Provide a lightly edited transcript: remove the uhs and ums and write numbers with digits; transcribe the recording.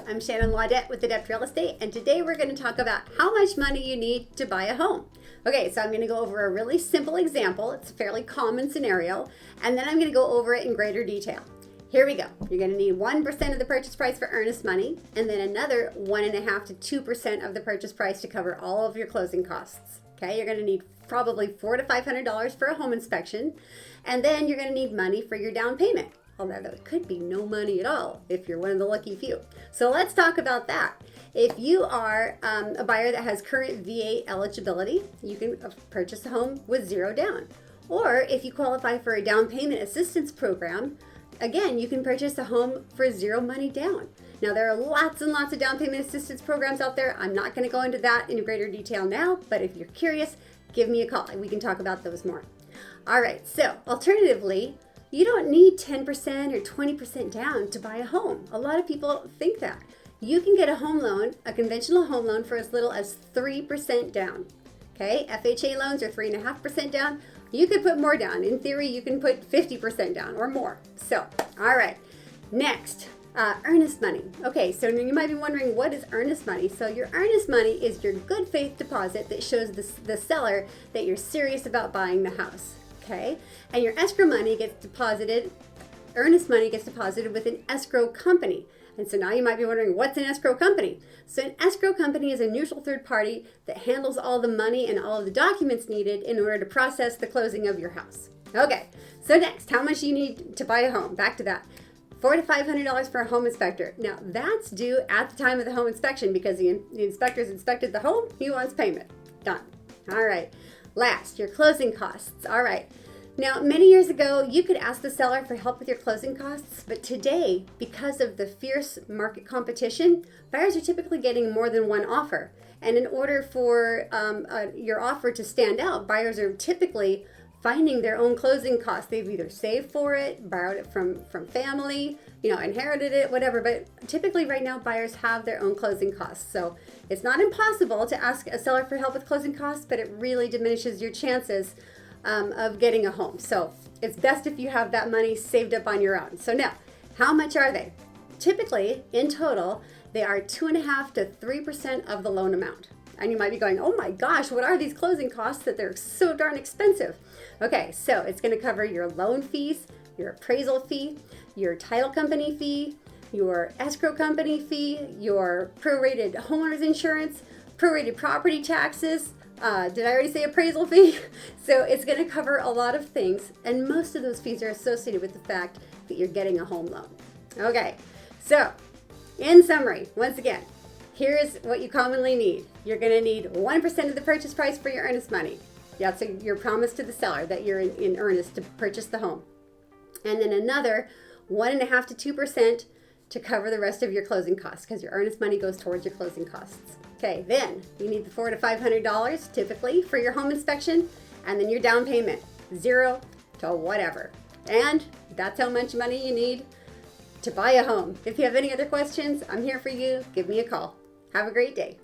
I'm Shannan Adept with Adept Real Estate, and today we're going to talk about how much money you need to buy a home. Okay, so I'm going to go over a really simple example. It's a fairly common scenario, and then I'm going to go over it in greater detail. Here we go. You're going to need 1% of the purchase price for earnest money, and then another 1.5% to 2% of the purchase price to cover all of your closing costs. Okay, you're going to need probably $400 to $500 for a home inspection, and then you're going to need money for your down payment. Although there could be no money at all if you're one of the lucky few. So let's talk about that. If you are a buyer that has current VA eligibility, you can purchase a home with zero down. Or if you qualify for a down payment assistance program, again, you can purchase a home for zero money down. Now, there are lots and lots of down payment assistance programs out there. I'm not going to go into that in greater detail now, but if you're curious, give me a call and we can talk about those more. All right, so alternatively, you don't need 10% or 20% down to buy a home. A lot of people think that. You can get a home loan, a conventional home loan, for as little as 3% down. Okay, FHA loans are 3.5% down. You could put more down. In theory, you can put 50% down or more. So, all right, next, earnest money. Okay, so you might be wondering, what is earnest money? So your earnest money is your good faith deposit that shows the seller that you're serious about buying the house. Okay, and your escrow money gets deposited, earnest money gets deposited with an escrow company. And so now you might be wondering, what's an escrow company? So an escrow company is a neutral third party that handles all the money and all of the documents needed in order to process the closing of your house. Okay, so next, how much you need to buy a home? Back to that. $400 to $500 for a home inspector. Now that's due at the time of the home inspection because the inspector's inspected the home, he wants payment. Done. All right. Last, your closing costs. All right. Now, many years ago, you could ask the seller for help with your closing costs, but today, because of the fierce market competition, buyers are typically getting more than one offer. And in order for your offer to stand out, buyers are typically finding their own closing costs. They've either saved for it, borrowed it from family, inherited it, whatever. But typically right now, buyers have their own closing costs. So it's not impossible to ask a seller for help with closing costs, but it really diminishes your chances of getting a home. So it's best if you have that money saved up on your own. So now, how much are they? Typically, in total, they are 2.5% to 3% of the loan amount. And you might be going, oh my gosh, what are these closing costs that they're so darn expensive? Okay, so it's going to cover your loan fees, your appraisal fee, your title company fee, your escrow company fee, your prorated homeowner's insurance, prorated property taxes. Did I already say appraisal fee? So it's going to cover a lot of things, and most of those fees are associated with the fact that you're getting a home loan. Okay, so in summary, once again, here's what you commonly need. You're going to need 1% of the purchase price for your earnest money. That's your promise to the seller that you're in earnest to purchase the home. And then another 1.5% to 2% to cover the rest of your closing costs, because your earnest money goes towards your closing costs. Okay, then you need the $400 to $500 typically for your home inspection, and then your down payment, 0 to whatever. And that's how much money you need to buy a home. If you have any other questions, I'm here for you. Give me a call. Have a great day.